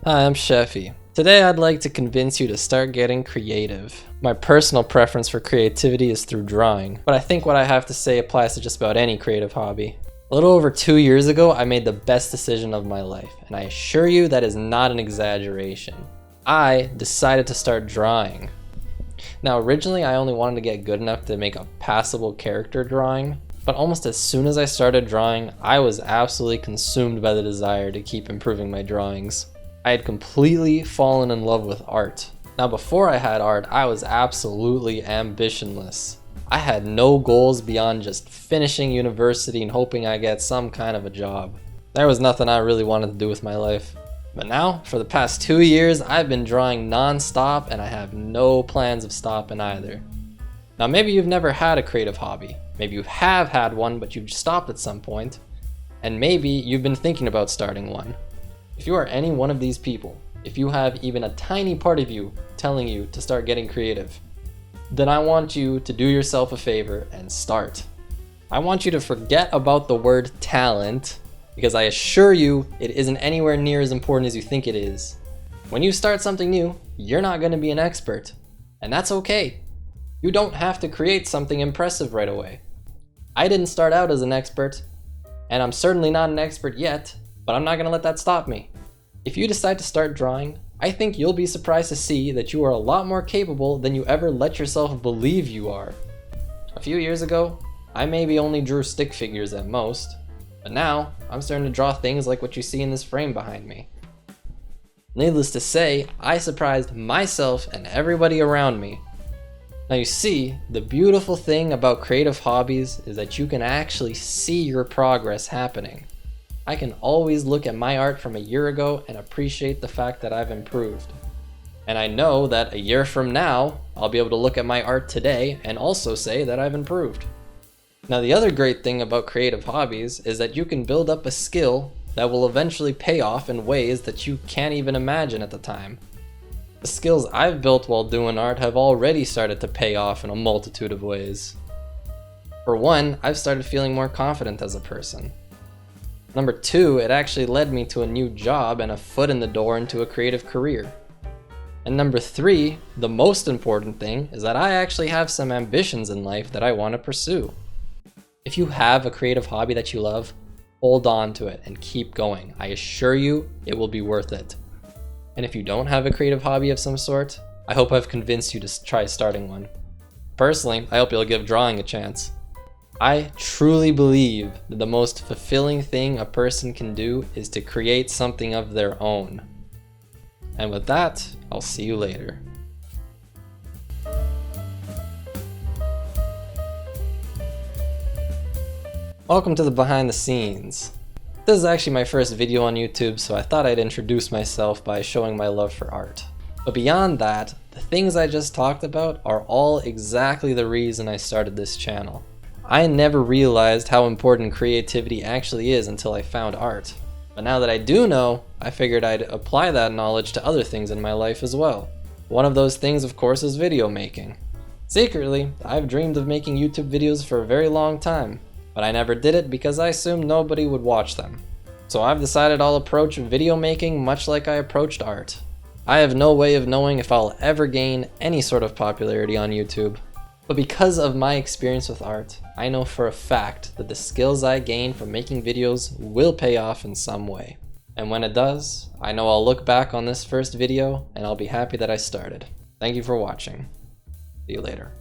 Hi, I'm Sheffy. Today I'd like to convince you to start getting creative. My personal preference for creativity is through drawing, but I think what I have to say applies to just about any creative hobby. A little over 2 years ago, I made the best decision of my life, and I assure you that is not an exaggeration. I decided to start drawing. Now originally I only wanted to get good enough to make a passable character drawing, but almost as soon as I started drawing, I was absolutely consumed by the desire to keep improving my drawings. I had completely fallen in love with art. Now before I had art, I was absolutely ambitionless. I had no goals beyond just finishing university and hoping I get some kind of a job. There was nothing I really wanted to do with my life. But now, for the past 2 years, I've been drawing non-stop and I have no plans of stopping either. Now maybe you've never had a creative hobby. Maybe you have had one but you've stopped at some point. And maybe you've been thinking about starting one. If you are any one of these people, if you have even a tiny part of you telling you to start getting creative, then I want you to do yourself a favor and start. I want you to forget about the word talent, because I assure you it isn't anywhere near as important as you think it is. When you start something new, you're not going to be an expert, and that's okay. You don't have to create something impressive right away. I didn't start out as an expert, and I'm certainly not an expert yet, but I'm not going to let that stop me. If you decide to start drawing, I think you'll be surprised to see that you are a lot more capable than you ever let yourself believe you are. A few years ago, I maybe only drew stick figures at most, but now I'm starting to draw things like what you see in this frame behind me. Needless to say, I surprised myself and everybody around me. Now you see, the beautiful thing about creative hobbies is that you can actually see your progress happening. I can always look at my art from a year ago and appreciate the fact that I've improved. And I know that a year from now, I'll be able to look at my art today and also say that I've improved. Now the other great thing about creative hobbies is that you can build up a skill that will eventually pay off in ways that you can't even imagine at the time. The skills I've built while doing art have already started to pay off in a multitude of ways. For one, I've started feeling more confident as a person. Number two, it actually led me to a new job and a foot in the door into a creative career. And number three, the most important thing, is that I actually have some ambitions in life that I want to pursue. If you have a creative hobby that you love, hold on to it and keep going. I assure you, it will be worth it. And if you don't have a creative hobby of some sort, I hope I've convinced you to try starting one. Personally, I hope you'll give drawing a chance. I truly believe that the most fulfilling thing a person can do is to create something of their own. And with that, I'll see you later. Welcome to the behind the scenes. This is actually my first video on YouTube, so I thought I'd introduce myself by showing my love for art. But beyond that, the things I just talked about are all exactly the reason I started this channel. I never realized how important creativity actually is until I found art. But now that I do know, I figured I'd apply that knowledge to other things in my life as well. One of those things, of course, is video making. Secretly, I've dreamed of making YouTube videos for a very long time, but I never did it because I assumed nobody would watch them. So I've decided I'll approach video making much like I approached art. I have no way of knowing if I'll ever gain any sort of popularity on YouTube. But because of my experience with art, I know for a fact that the skills I gain from making videos will pay off in some way. And when it does, I know I'll look back on this first video and I'll be happy that I started. Thank you for watching. See you later.